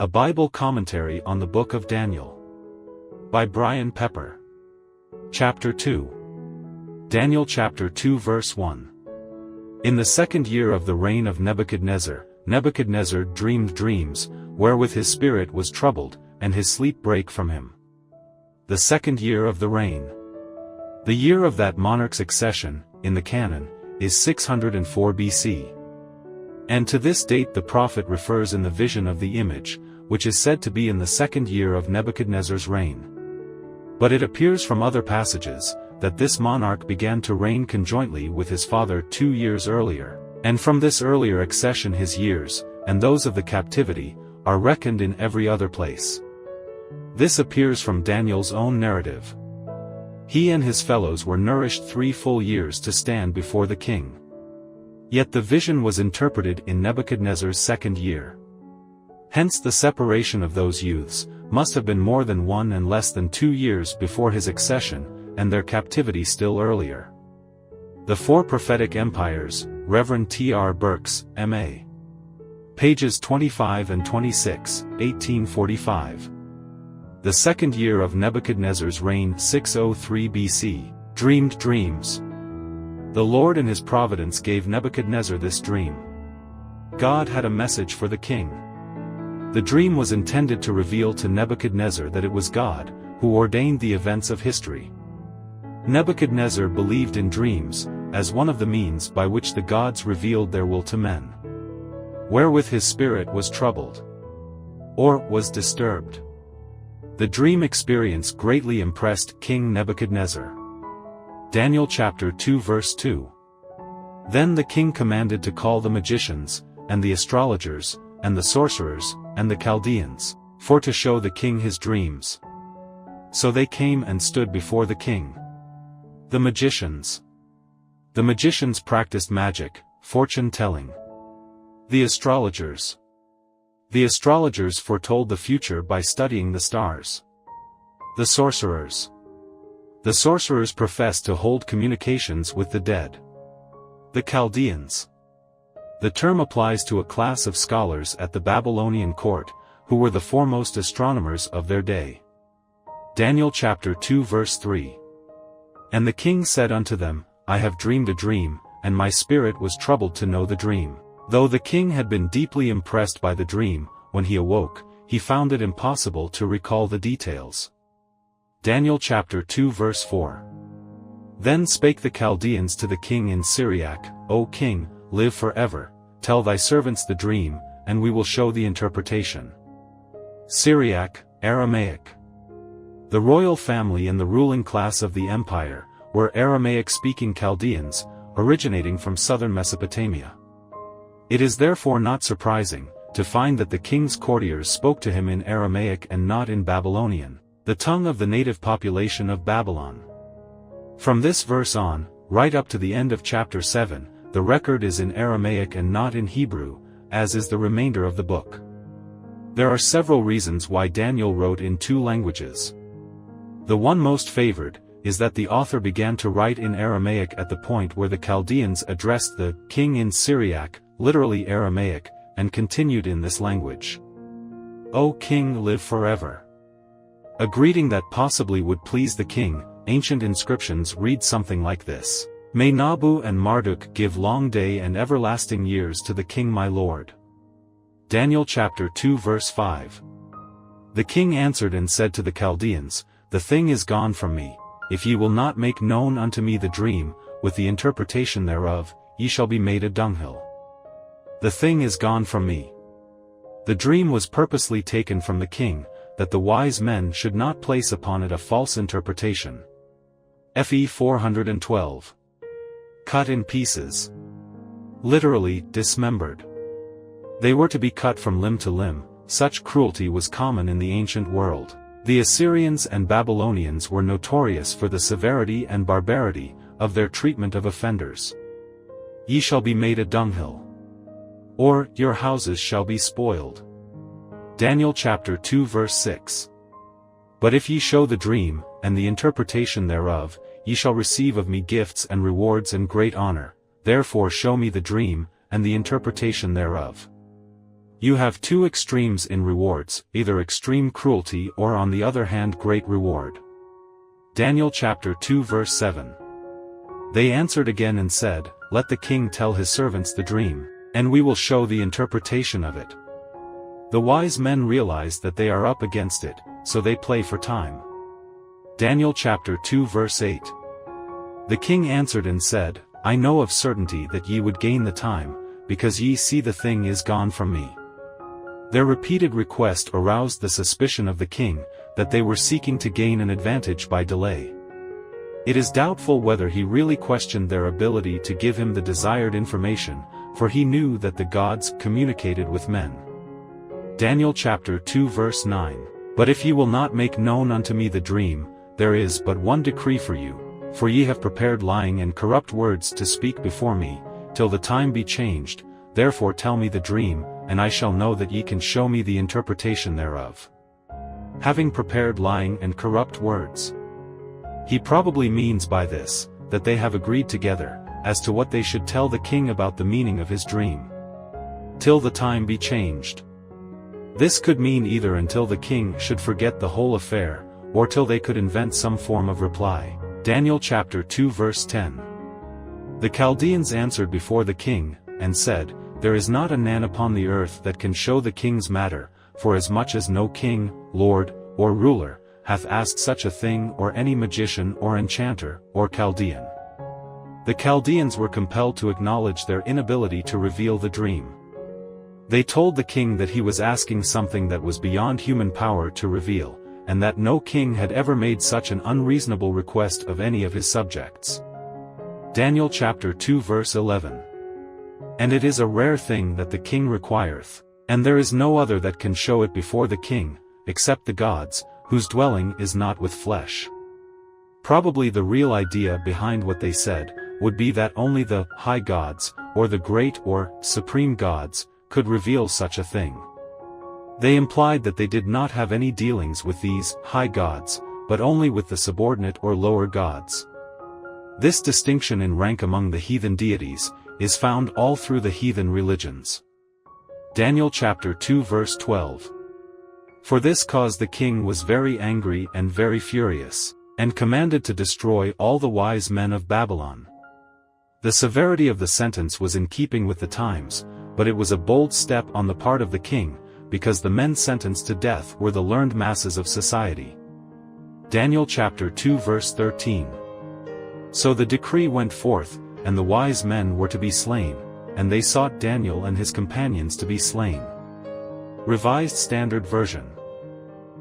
A Bible Commentary on the Book of Daniel. By Brian Pepper. Chapter 2. Daniel chapter 2 verse 1. In the 2nd year of the reign of Nebuchadnezzar, Nebuchadnezzar dreamed dreams, wherewith his spirit was troubled, and his sleep brake from him. The 2nd year of the reign. The year of that monarch's accession, in the canon, is 604 BC. And to this date the prophet refers in the vision of the image, which is said to be in the 2nd year of Nebuchadnezzar's reign. But it appears from other passages, that this monarch began to reign conjointly with his father 2 years earlier, and from this earlier accession his years, and those of the captivity, are reckoned in every other place. This appears from Daniel's own narrative. He and his fellows were nourished 3 full years to stand before the king. Yet the vision was interpreted in Nebuchadnezzar's 2nd year. Hence the separation of those youths must have been more than 1 and less than 2 years before his accession, and their captivity still earlier. The 4 Prophetic Empires, Rev. T.R. Burks, M.A. Pages 25 and 26, 1845. The 2nd year of Nebuchadnezzar's reign 603 BC, dreamed dreams. The Lord in his providence gave Nebuchadnezzar this dream. God had a message for the king. The dream was intended to reveal to Nebuchadnezzar that it was God who ordained the events of history. Nebuchadnezzar believed in dreams, as one of the means by which the gods revealed their will to men. Wherewith his spirit was troubled, or was disturbed. The dream experience greatly impressed King Nebuchadnezzar. Daniel chapter 2 verse 2. Then the king commanded to call the magicians, and the astrologers, and the sorcerers, and the Chaldeans, for to show the king his dreams. So they came and stood before the king. The magicians. The magicians practiced magic, fortune-telling. The astrologers. The astrologers foretold the future by studying the stars. The sorcerers. The sorcerers professed to hold communications with the dead. The Chaldeans. The term applies to a class of scholars at the Babylonian court, who were the foremost astronomers of their day. Daniel chapter 2 verse 3. And the king said unto them, I have dreamed a dream, and my spirit was troubled to know the dream. Though the king had been deeply impressed by the dream, when he awoke, he found it impossible to recall the details. Daniel chapter 2 verse 4. Then spake the Chaldeans to the king in Syriac, O king, live forever, tell thy servants the dream, and we will show the interpretation. Syriac, Aramaic. The royal family and the ruling class of the empire were Aramaic-speaking Chaldeans, originating from southern Mesopotamia. It is therefore not surprising to find that the king's courtiers spoke to him in Aramaic and not in Babylonian, the tongue of the native population of Babylon. From this verse on, right up to the end of chapter 7, the record is in Aramaic and not in Hebrew, as is the remainder of the book. There are several reasons why Daniel wrote in 2 languages. The one most favored is that the author began to write in Aramaic at the point where the Chaldeans addressed the king in Syriac, literally Aramaic, and continued in this language. O king, live forever. A greeting that possibly would please the king. Ancient inscriptions read something like this. May Nabu and Marduk give long day and everlasting years to the king my lord. Daniel chapter 2 verse 5. The king answered and said to the Chaldeans, The thing is gone from me. If ye will not make known unto me the dream, with the interpretation thereof, ye shall be made a dunghill. The thing is gone from me. The dream was purposely taken from the king, that the wise men should not place upon it a false interpretation. Fe 412. Cut in pieces. Literally, dismembered. They were to be cut from limb to limb. Such cruelty was common in the ancient world. The Assyrians and Babylonians were notorious for the severity and barbarity of their treatment of offenders. Ye shall be made a dunghill. Or, your houses shall be spoiled. Daniel chapter 2 verse 6. But if ye show the dream, and the interpretation thereof, ye shall receive of me gifts and rewards and great honor. Therefore show me the dream, and the interpretation thereof. You have two extremes in rewards, either extreme cruelty or on the other hand great reward. Daniel chapter 2 verse 7. They answered again and said, Let the king tell his servants the dream, and we will show the interpretation of it. The wise men realize that they are up against it, so they play for time. Daniel chapter 2 verse 8. The king answered and said, I know of certainty that ye would gain the time, because ye see the thing is gone from me. Their repeated request aroused the suspicion of the king, that they were seeking to gain an advantage by delay. It is doubtful whether he really questioned their ability to give him the desired information, for he knew that the gods communicated with men. Daniel chapter 2 verse 9. But if ye will not make known unto me the dream, there is but one decree for you, for ye have prepared lying and corrupt words to speak before me, till the time be changed, therefore tell me the dream, and I shall know that ye can show me the interpretation thereof. Having prepared lying and corrupt words. He probably means by this, that they have agreed together, as to what they should tell the king about the meaning of his dream. Till the time be changed. This could mean either until the king should forget the whole affair, or till they could invent some form of reply. Daniel chapter 2 verse 10. The Chaldeans answered before the king, and said, There is not a man upon the earth that can show the king's matter, for as much as no king, lord, or ruler, hath asked such a thing or any magician or enchanter, or Chaldean. The Chaldeans were compelled to acknowledge their inability to reveal the dream. They told the king that he was asking something that was beyond human power to reveal, and that no king had ever made such an unreasonable request of any of his subjects. Daniel chapter 2 verse 11. And it is a rare thing that the king requireth, and there is no other that can show it before the king, except the gods, whose dwelling is not with flesh. Probably the real idea behind what they said, would be that only the high gods, or the great or supreme gods, could reveal such a thing. They implied that they did not have any dealings with these high gods, but only with the subordinate or lower gods. This distinction in rank among the heathen deities, is found all through the heathen religions. Daniel chapter 2 verse 12. For this cause the king was very angry and very furious, and commanded to destroy all the wise men of Babylon. The severity of the sentence was in keeping with the times, but it was a bold step on the part of the king, because the men sentenced to death were the learned masses of society. Daniel chapter 2 verse 13. So the decree went forth, and the wise men were to be slain, and they sought Daniel and his companions to be slain. Revised Standard Version.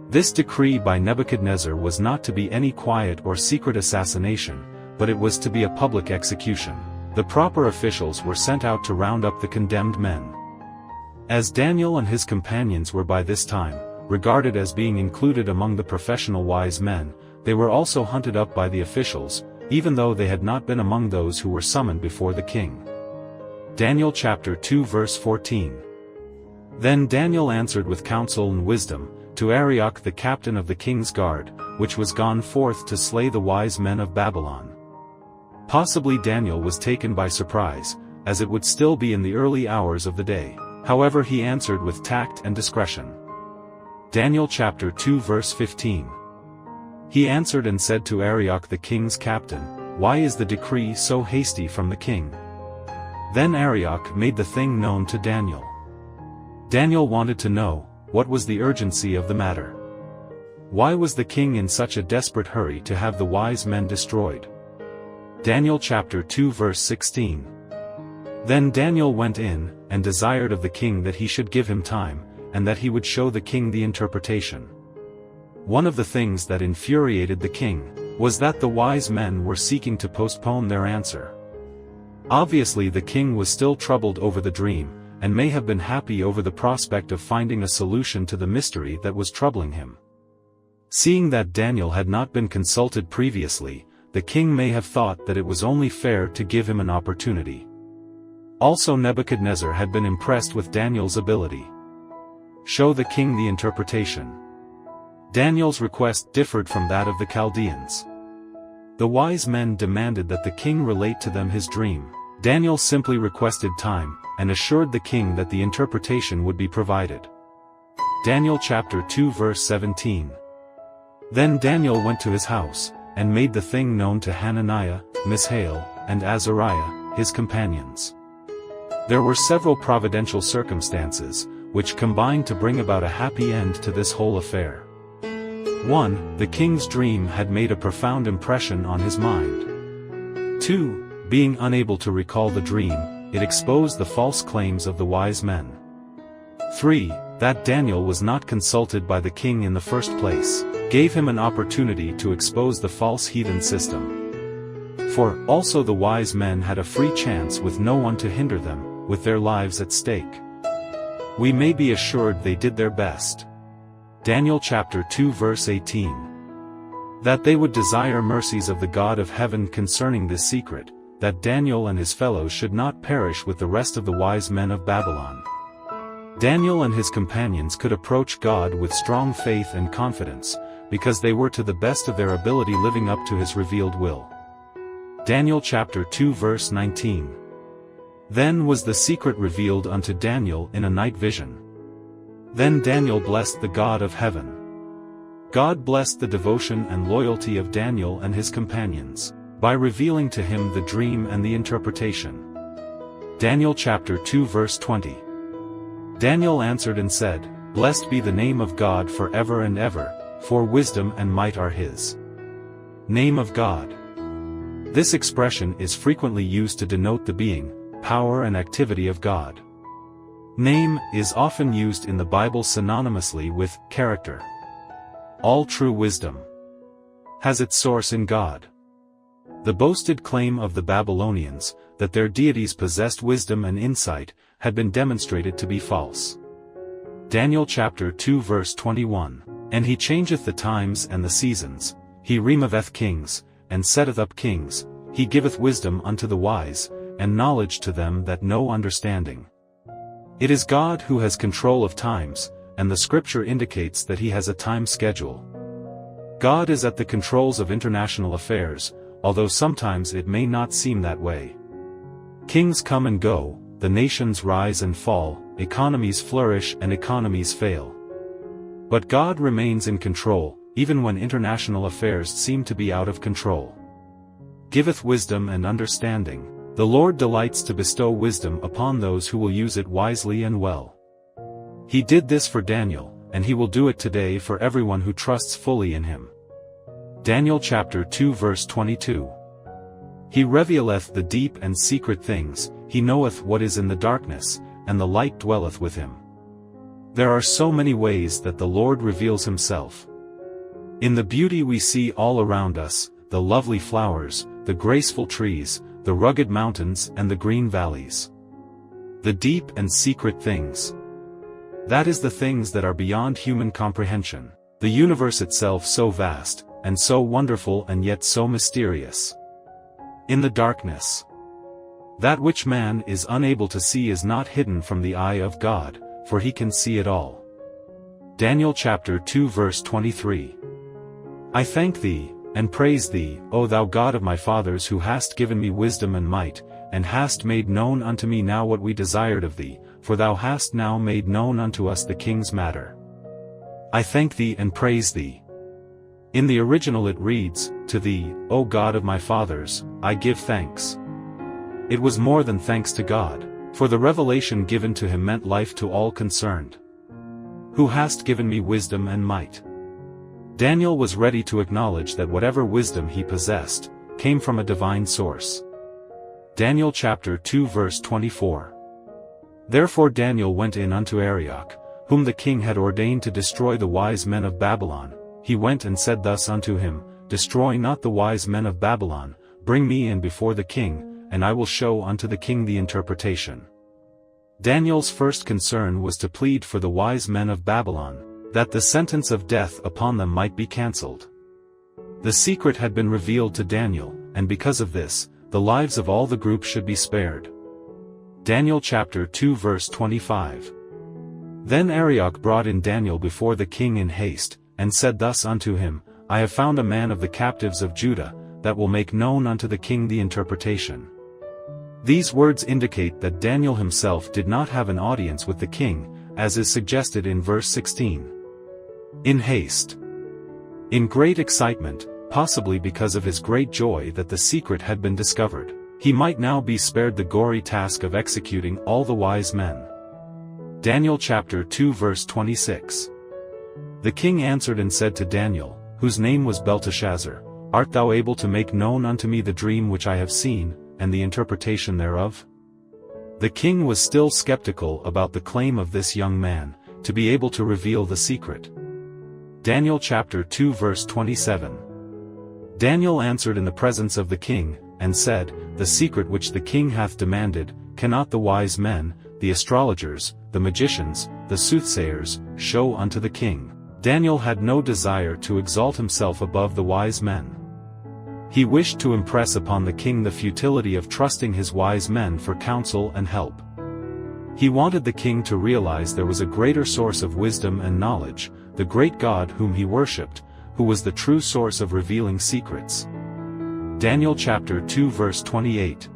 This decree by Nebuchadnezzar was not to be any quiet or secret assassination, but it was to be a public execution. The proper officials were sent out to round up the condemned men. As Daniel and his companions were by this time regarded as being included among the professional wise men, they were also hunted up by the officials, even though they had not been among those who were summoned before the king. Daniel chapter 2 verse 14. Then Daniel answered with counsel and wisdom, to Arioch the captain of the king's guard, which was gone forth to slay the wise men of Babylon. Possibly Daniel was taken by surprise, as it would still be in the early hours of the day, however he answered with tact and discretion. Daniel chapter 2 verse 15. He answered and said to Arioch the king's captain, Why is the decree so hasty from the king? Then Arioch made the thing known to Daniel. Daniel wanted to know, what was the urgency of the matter? Why was the king in such a desperate hurry to have the wise men destroyed? Daniel chapter 2 verse 16. Then Daniel went in, and desired of the king that he should give him time, and that he would show the king the interpretation. One of the things that infuriated the king, was that the wise men were seeking to postpone their answer. Obviously the king was still troubled over the dream, and may have been happy over the prospect of finding a solution to the mystery that was troubling him. Seeing that Daniel had not been consulted previously, the king may have thought that it was only fair to give him an opportunity. Also Nebuchadnezzar had been impressed with Daniel's ability. Show the king the interpretation. Daniel's request differed from that of the Chaldeans. The wise men demanded that the king relate to them his dream. Daniel simply requested time, and assured the king that the interpretation would be provided. Daniel chapter 2 verse 17. Then Daniel went to his house, and made the thing known to Hananiah, Mishael, and Azariah, his companions. There were several providential circumstances, which combined to bring about a happy end to this whole affair. 1. The king's dream had made a profound impression on his mind. 2. Being unable to recall the dream, it exposed the false claims of the wise men. 3. That Daniel was not consulted by the king in the first place, gave him an opportunity to expose the false heathen system. 4. Also the wise men had a free chance with no one to hinder them, with their lives at stake. We may be assured they did their best. Daniel chapter 2 verse 18. That they would desire mercies of the God of heaven concerning this secret, that Daniel and his fellows should not perish with the rest of the wise men of Babylon. Daniel and his companions could approach God with strong faith and confidence, because they were to the best of their ability living up to his revealed will. Daniel chapter 2 verse 19. Then was the secret revealed unto Daniel in a night vision. Then Daniel blessed the God of heaven. God blessed the devotion and loyalty of Daniel and his companions, by revealing to him the dream and the interpretation. Daniel chapter 2 verse 20. Daniel answered and said, Blessed be the name of God forever and ever, for wisdom and might are his. Name of God. This expression is frequently used to denote the being, power and activity of God. Name is often used in the Bible synonymously with character. All true wisdom has its source in God. The boasted claim of the Babylonians, that their deities possessed wisdom and insight, had been demonstrated to be false. Daniel chapter 2 verse 21. And he changeth the times and the seasons, he removeth kings, and setteth up kings, he giveth wisdom unto the wise, and knowledge to them that know understanding. It is God who has control of times, and the scripture indicates that he has a time schedule. God is at the controls of international affairs, although sometimes it may not seem that way. Kings come and go, the nations rise and fall, economies flourish and economies fail. But God remains in control, even when international affairs seem to be out of control. Giveth wisdom and understanding. The Lord delights to bestow wisdom upon those who will use it wisely and well. He did this for Daniel, and he will do it today for everyone who trusts fully in him. Daniel chapter 2 verse 22. He revealeth the deep and secret things, he knoweth what is in the darkness, and the light dwelleth with him. There are so many ways that the Lord reveals himself. In the beauty we see all around us, the lovely flowers, the graceful trees, the rugged mountains and the green valleys. The deep and secret things. That is the things that are beyond human comprehension, the universe itself so vast, and so wonderful and yet so mysterious. In the darkness. That which man is unable to see is not hidden from the eye of God, for he can see it all. Daniel chapter 2 verse 23. I thank thee, and praise thee, O thou God of my fathers, who hast given me wisdom and might, and hast made known unto me now what we desired of thee, for thou hast now made known unto us the king's matter. I thank thee and praise thee. In the original it reads, To thee, O God of my fathers, I give thanks. It was more than thanks to God, for the revelation given to him meant life to all concerned. Who hast given me wisdom and might. Daniel was ready to acknowledge that whatever wisdom he possessed, came from a divine source. Daniel chapter 2 verse 24. Therefore Daniel went in unto Arioch, whom the king had ordained to destroy the wise men of Babylon. He went and said thus unto him, Destroy not the wise men of Babylon, bring me in before the king, and I will show unto the king the interpretation. Daniel's first concern was to plead for the wise men of Babylon, that the sentence of death upon them might be cancelled. The secret had been revealed to Daniel, and because of this, the lives of all the group should be spared. Daniel chapter 2 verse 25. Then Arioch brought in Daniel before the king in haste, and said thus unto him, I have found a man of the captives of Judah, that will make known unto the king the interpretation. These words indicate that Daniel himself did not have an audience with the king, as is suggested in verse 16. In haste. In great excitement, possibly because of his great joy that the secret had been discovered, he might now be spared the gory task of executing all the wise men. Daniel chapter 2 verse 26. The king answered and said to Daniel, whose name was Belteshazzar, Art thou able to make known unto me the dream which I have seen, and the interpretation thereof? The king was still skeptical about the claim of this young man, to be able to reveal the secret. Daniel chapter 2 verse 27. Daniel answered in the presence of the king, and said, The secret which the king hath demanded, cannot the wise men, the astrologers, the magicians, the soothsayers, show unto the king. Daniel had no desire to exalt himself above the wise men. He wished to impress upon the king the futility of trusting his wise men for counsel and help. He wanted the king to realize there was a greater source of wisdom and knowledge, the great God whom he worshipped, who was the true source of revealing secrets. Daniel chapter 2 verse 28.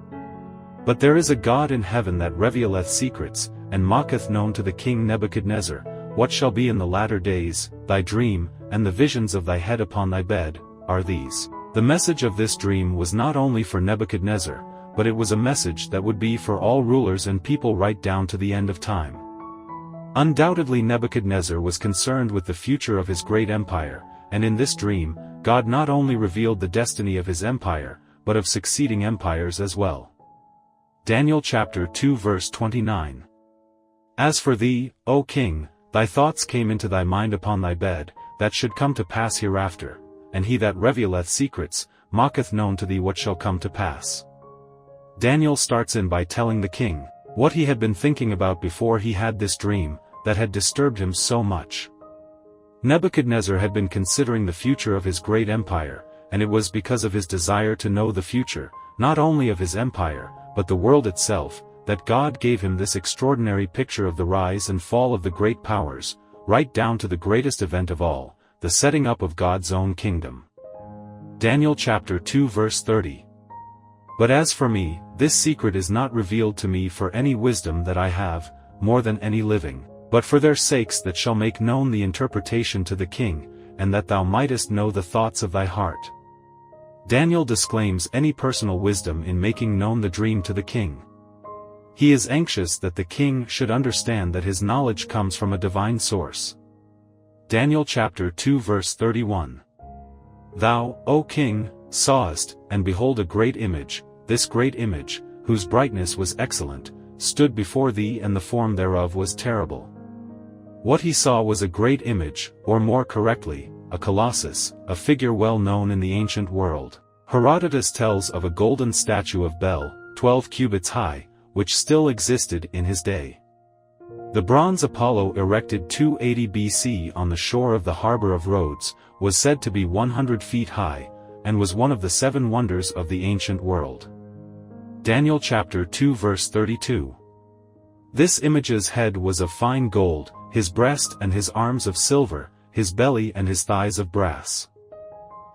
But there is a God in heaven that revealeth secrets, and maketh known to the king Nebuchadnezzar, what shall be in the latter days. Thy dream, and the visions of thy head upon thy bed, are these. The message of this dream was not only for Nebuchadnezzar, but it was a message that would be for all rulers and people right down to the end of time. Undoubtedly Nebuchadnezzar was concerned with the future of his great empire, and in this dream, God not only revealed the destiny of his empire, but of succeeding empires as well. Daniel chapter 2 verse 29. As for thee, O king, thy thoughts came into thy mind upon thy bed, that should come to pass hereafter, and he that revealeth secrets, maketh known to thee what shall come to pass. Daniel starts in by telling the king what he had been thinking about before he had this dream, that had disturbed him so much. Nebuchadnezzar had been considering the future of his great empire, and it was because of his desire to know the future, not only of his empire, but the world itself, that God gave him this extraordinary picture of the rise and fall of the great powers, right down to the greatest event of all, the setting up of God's own kingdom. Daniel chapter 2 verse 30. But as for me, this secret is not revealed to me for any wisdom that I have, more than any living, but for their sakes that shall make known the interpretation to the king, and that thou mightest know the thoughts of thy heart. Daniel disclaims any personal wisdom in making known the dream to the king. He is anxious that the king should understand that his knowledge comes from a divine source. Daniel chapter 2 verse 31. Thou, O king, sawest, and behold a great image, this great image, whose brightness was excellent, stood before thee, and the form thereof was terrible. What he saw was a great image, or more correctly, a colossus, a figure well known in the ancient world. Herodotus tells of a golden statue of Bel, 12 cubits high, which still existed in his day. The bronze Apollo erected 280 BC on the shore of the harbor of Rhodes, was said to be 100 feet high, and was one of the 7 wonders of the ancient world. Daniel chapter 2 verse 32. This image's head was of fine gold, his breast and his arms of silver, his belly and his thighs of brass.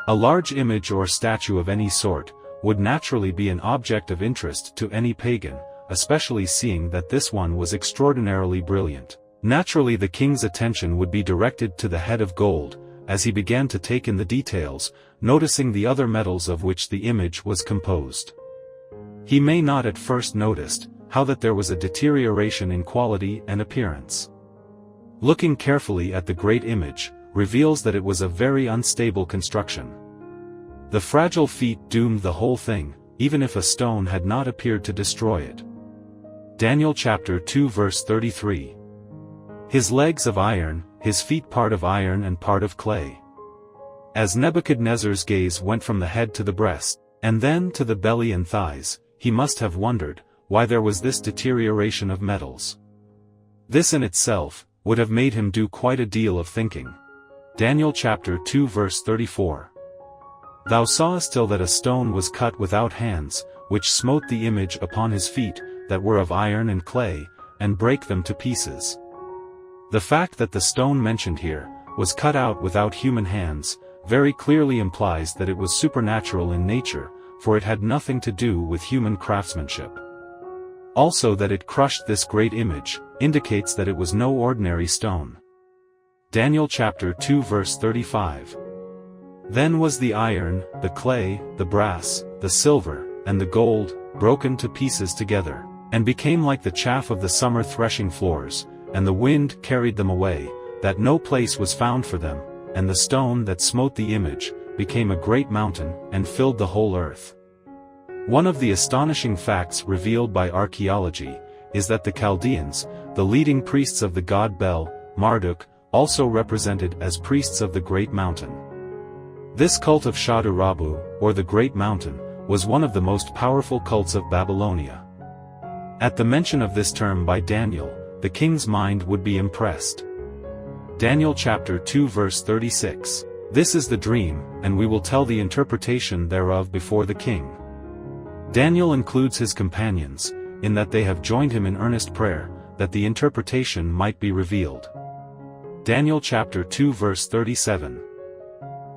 A large image or statue of any sort would naturally be an object of interest to any pagan, especially seeing that this one was extraordinarily brilliant. Naturally the king's attention would be directed to the head of gold, as he began to take in the details, noticing the other metals of which the image was composed. He may not at first noticed how that there was a deterioration in quality and appearance. Looking carefully at the great image, reveals that it was a very unstable construction. The fragile feet doomed the whole thing, even if a stone had not appeared to destroy it. Daniel chapter 2 verse 33. His legs of iron, his feet part of iron and part of clay. As Nebuchadnezzar's gaze went from the head to the breast, and then to the belly and thighs, he must have wondered why there was this deterioration of metals. This in itself would have made him do quite a deal of thinking. Daniel chapter 2 verse 34. Thou sawest till that a stone was cut without hands, which smote the image upon his feet, that were of iron and clay, and brake them to pieces. The fact that the stone mentioned here was cut out without human hands, very clearly implies that it was supernatural in nature, for it had nothing to do with human craftsmanship. Also that it crushed this great image, indicates that it was no ordinary stone. Daniel chapter 2 verse 35. Then was the iron, the clay, the brass, the silver, and the gold, broken to pieces together, and became like the chaff of the summer threshing floors, and the wind carried them away, that no place was found for them, and the stone that smote the image, became a great mountain, and filled the whole earth. One of the astonishing facts revealed by archaeology, is that the Chaldeans, the leading priests of the god Bel, Marduk, also represented as priests of the Great Mountain. This cult of Shadurabu, or the Great Mountain, was one of the most powerful cults of Babylonia. At the mention of this term by Daniel, the king's mind would be impressed. Daniel chapter 2 verse 36. This is the dream, and we will tell the interpretation thereof before the king. Daniel includes his companions, in that they have joined him in earnest prayer, that the interpretation might be revealed. Daniel chapter 2 verse 37.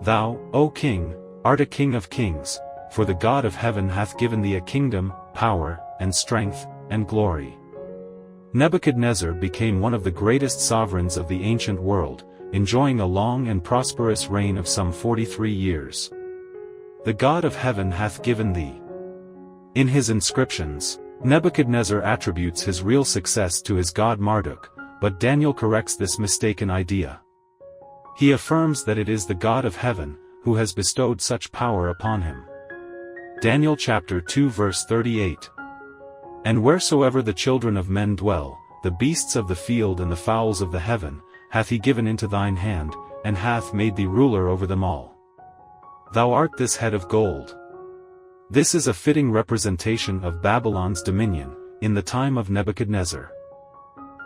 Thou, O king, art a king of kings, for the God of heaven hath given thee a kingdom, power, and strength, and glory. Nebuchadnezzar became one of the greatest sovereigns of the ancient world, enjoying a long and prosperous reign of some 43 years. The God of heaven hath given thee. In his inscriptions, Nebuchadnezzar attributes his real success to his god Marduk, but Daniel corrects this mistaken idea. He affirms that it is the God of heaven, who has bestowed such power upon him. Daniel chapter 2 verse 38. And wheresoever the children of men dwell, the beasts of the field and the fowls of the heaven, hath he given into thine hand, and hath made thee ruler over them all. Thou art this head of gold. This is a fitting representation of Babylon's dominion, in the time of Nebuchadnezzar.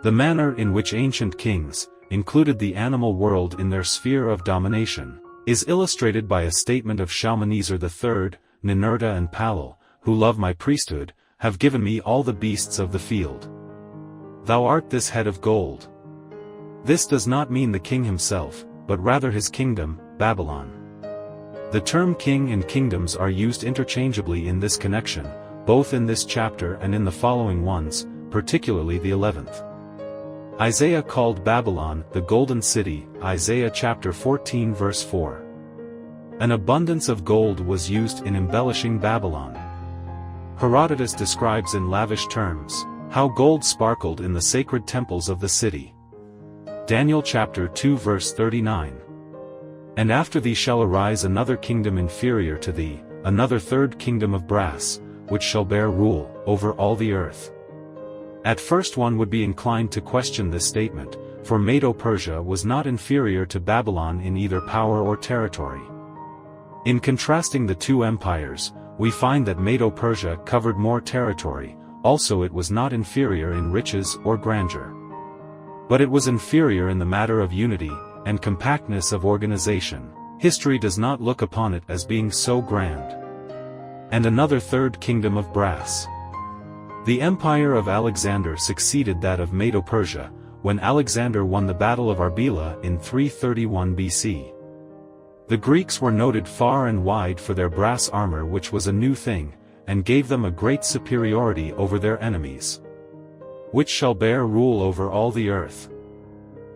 The manner in which ancient kings included the animal world in their sphere of domination is illustrated by a statement of Shalmaneser III, Ninurta and Palal, who love my priesthood, have given me all the beasts of the field. Thou art this head of gold. This does not mean the king himself, but rather his kingdom, Babylon. The term king and kingdoms are used interchangeably in this connection, both in this chapter and in the following ones, particularly the 11th. Isaiah called Babylon the Golden City, Isaiah chapter 14 verse 4. An abundance of gold was used in embellishing Babylon. Herodotus describes in lavish terms, how gold sparkled in the sacred temples of the city. Daniel chapter 2 verse 39. And after thee shall arise another kingdom inferior to thee, another third kingdom of brass, which shall bear rule over all the earth. At first one would be inclined to question this statement, for Medo-Persia was not inferior to Babylon in either power or territory. In contrasting the two empires, we find that Medo-Persia covered more territory, also it was not inferior in riches or grandeur. But it was inferior in the matter of unity and compactness of organization. History does not look upon it as being so grand. And another third kingdom of brass. The empire of Alexander succeeded that of Medo-Persia, when Alexander won the Battle of Arbela in 331 BC. The Greeks were noted far and wide for their brass armor, which was a new thing, and gave them a great superiority over their enemies. Which shall bear rule over all the earth.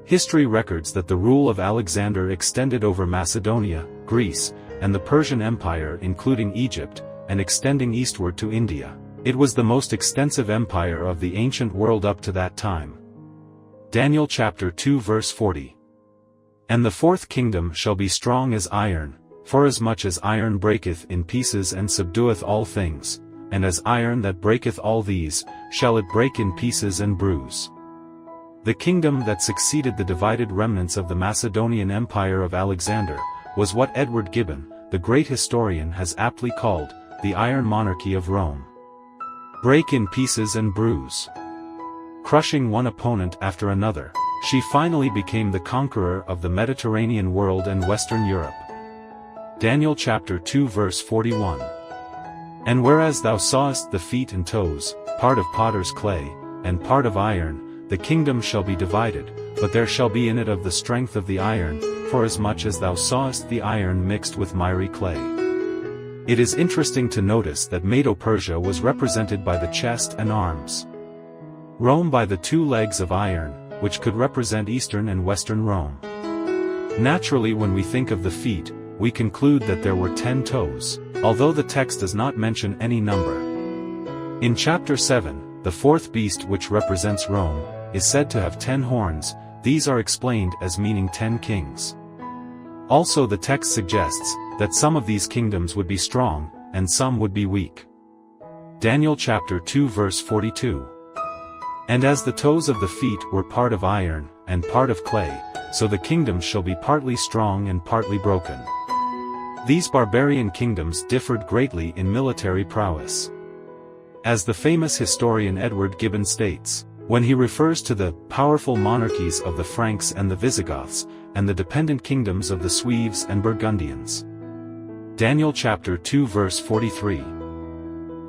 History records that the rule of Alexander extended over Macedonia, Greece, and the Persian Empire including Egypt, and extending eastward to India. It was the most extensive empire of the ancient world up to that time. Daniel chapter 2 verse 40. And the fourth kingdom shall be strong as iron, forasmuch as iron breaketh in pieces and subdueth all things, and as iron that breaketh all these, shall it break in pieces and bruise. The kingdom that succeeded the divided remnants of the Macedonian Empire of Alexander, was what Edward Gibbon, the great historian, has aptly called, the Iron Monarchy of Rome. Break in pieces and bruise. Crushing one opponent after another, she finally became the conqueror of the Mediterranean world and Western Europe. Daniel chapter 2 verse 41. And whereas thou sawest the feet and toes, part of potter's clay, and part of iron, the kingdom shall be divided, but there shall be in it of the strength of the iron, forasmuch as thou sawest the iron mixed with miry clay. It is interesting to notice that Medo-Persia was represented by the chest and arms. Rome by the 2 legs of iron, which could represent Eastern and Western Rome. Naturally, when we think of the feet, we conclude that there were 10 toes, although the text does not mention any number. In chapter 7, the 4th beast, which represents Rome, is said to have 10 horns. These are explained as meaning 10 kings. Also, the text suggests that some of these kingdoms would be strong, and some would be weak. Daniel chapter 2 verse 42. And as the toes of the feet were part of iron, and part of clay, so the kingdoms shall be partly strong and partly broken. These barbarian kingdoms differed greatly in military prowess. As the famous historian Edward Gibbon states, when he refers to the powerful monarchies of the Franks and the Visigoths, and the dependent kingdoms of the Sueves and Burgundians. Daniel chapter 2 verse 43.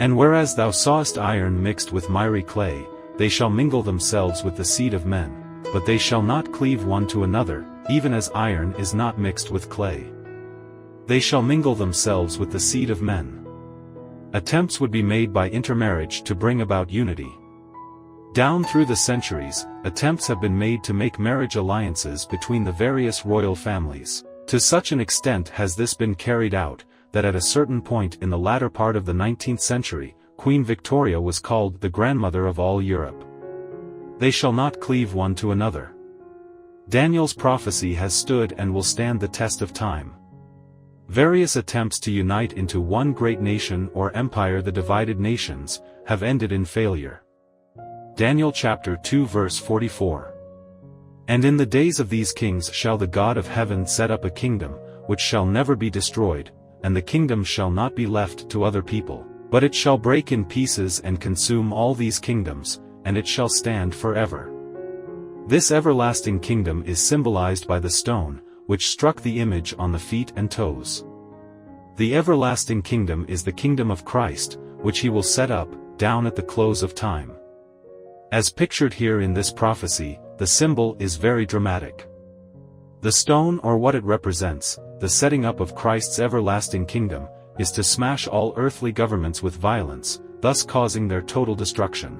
And whereas thou sawest iron mixed with miry clay, they shall mingle themselves with the seed of men, but they shall not cleave one to another, even as iron is not mixed with clay. They shall mingle themselves with the seed of men. Attempts would be made by intermarriage to bring about unity. Down through the centuries, attempts have been made to make marriage alliances between the various royal families. To such an extent has this been carried out, that at a certain point in the latter part of the 19th century, Queen Victoria was called the grandmother of all Europe. They shall not cleave one to another. Daniel's prophecy has stood and will stand the test of time. Various attempts to unite into one great nation or empire, the divided nations, have ended in failure. Daniel chapter 2 verse 44. And in the days of these kings shall the God of heaven set up a kingdom, which shall never be destroyed, and the kingdom shall not be left to other people, but it shall break in pieces and consume all these kingdoms, and it shall stand forever. This everlasting kingdom is symbolized by the stone, which struck the image on the feet and toes. The everlasting kingdom is the kingdom of Christ, which he will set up, down at the close of time. As pictured here in this prophecy, the symbol is very dramatic. The stone, or what it represents, the setting up of Christ's everlasting kingdom, is to smash all earthly governments with violence, thus causing their total destruction.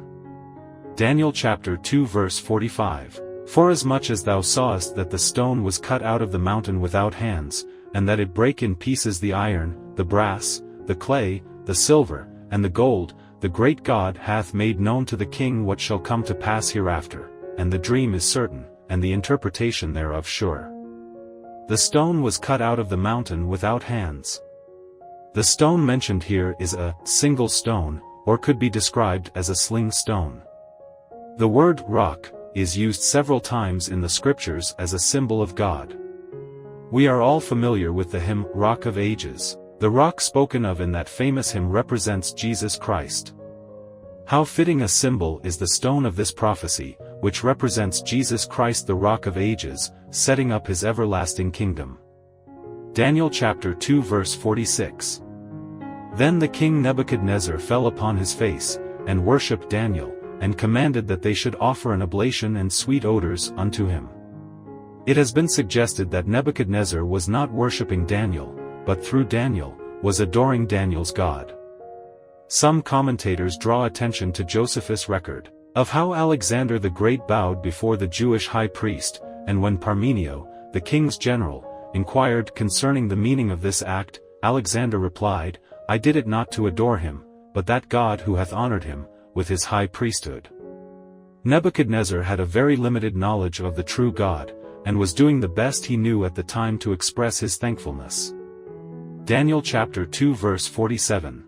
Daniel chapter 2 verse 45. Forasmuch as thou sawest that the stone was cut out of the mountain without hands, and that it brake in pieces the iron, the brass, the clay, the silver, and the gold, the great God hath made known to the king what shall come to pass hereafter, and the dream is certain, and the interpretation thereof sure. The stone was cut out of the mountain without hands. The stone mentioned here is a single stone, or could be described as a sling stone. The word rock is used several times in the scriptures as a symbol of God. We are all familiar with the hymn, Rock of Ages. The rock spoken of in that famous hymn represents Jesus Christ. How fitting a symbol is the stone of this prophecy, which represents Jesus Christ, the Rock of Ages, setting up his everlasting kingdom. Daniel chapter 2 verse 46. Then the king Nebuchadnezzar fell upon his face, and worshipped Daniel, and commanded that they should offer an oblation and sweet odors unto him. It has been suggested that Nebuchadnezzar was not worshipping Daniel, but through Daniel, was adoring Daniel's God. Some commentators draw attention to Josephus' record of how Alexander the Great bowed before the Jewish high priest, and when Parmenio, the king's general, inquired concerning the meaning of this act, Alexander replied, I did it not to adore him, but that God who hath honored him with his high priesthood. Nebuchadnezzar had a very limited knowledge of the true God, and was doing the best he knew at the time to express his thankfulness. Daniel chapter 2 verse 47.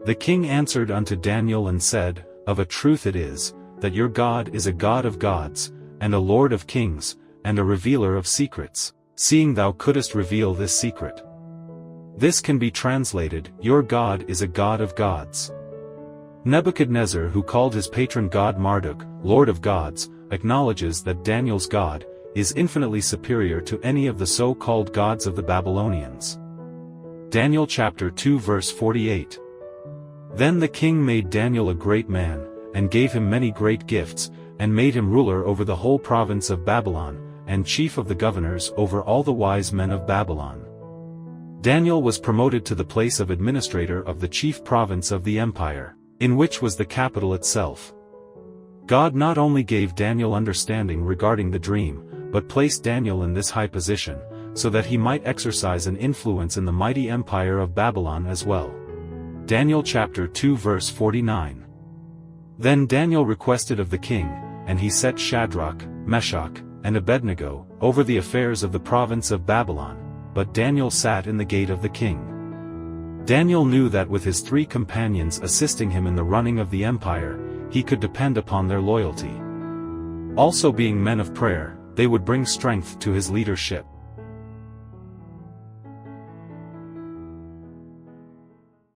The king answered unto Daniel and said, Of a truth it is, that your God is a God of gods, and a Lord of kings, and a revealer of secrets, seeing thou couldest reveal this secret. This can be translated, Your God is a God of gods. Nebuchadnezzar, who called his patron god Marduk, Lord of gods, acknowledges that Daniel's God is infinitely superior to any of the so-called gods of the Babylonians. Daniel chapter 2 verse 48. Then the king made Daniel a great man, and gave him many great gifts, and made him ruler over the whole province of Babylon, and chief of the governors over all the wise men of Babylon. Daniel was promoted to the place of administrator of the chief province of the empire, in which was the capital itself. God not only gave Daniel understanding regarding the dream, but placed Daniel in this high position, so that he might exercise an influence in the mighty empire of Babylon as well. Daniel chapter 2 verse 49. Then Daniel requested of the king, and he set Shadrach, Meshach, and Abednego over the affairs of the province of Babylon, but Daniel sat in the gate of the king. Daniel knew that with his 3 companions assisting him in the running of the empire, he could depend upon their loyalty. Also being men of prayer, they would bring strength to his leadership.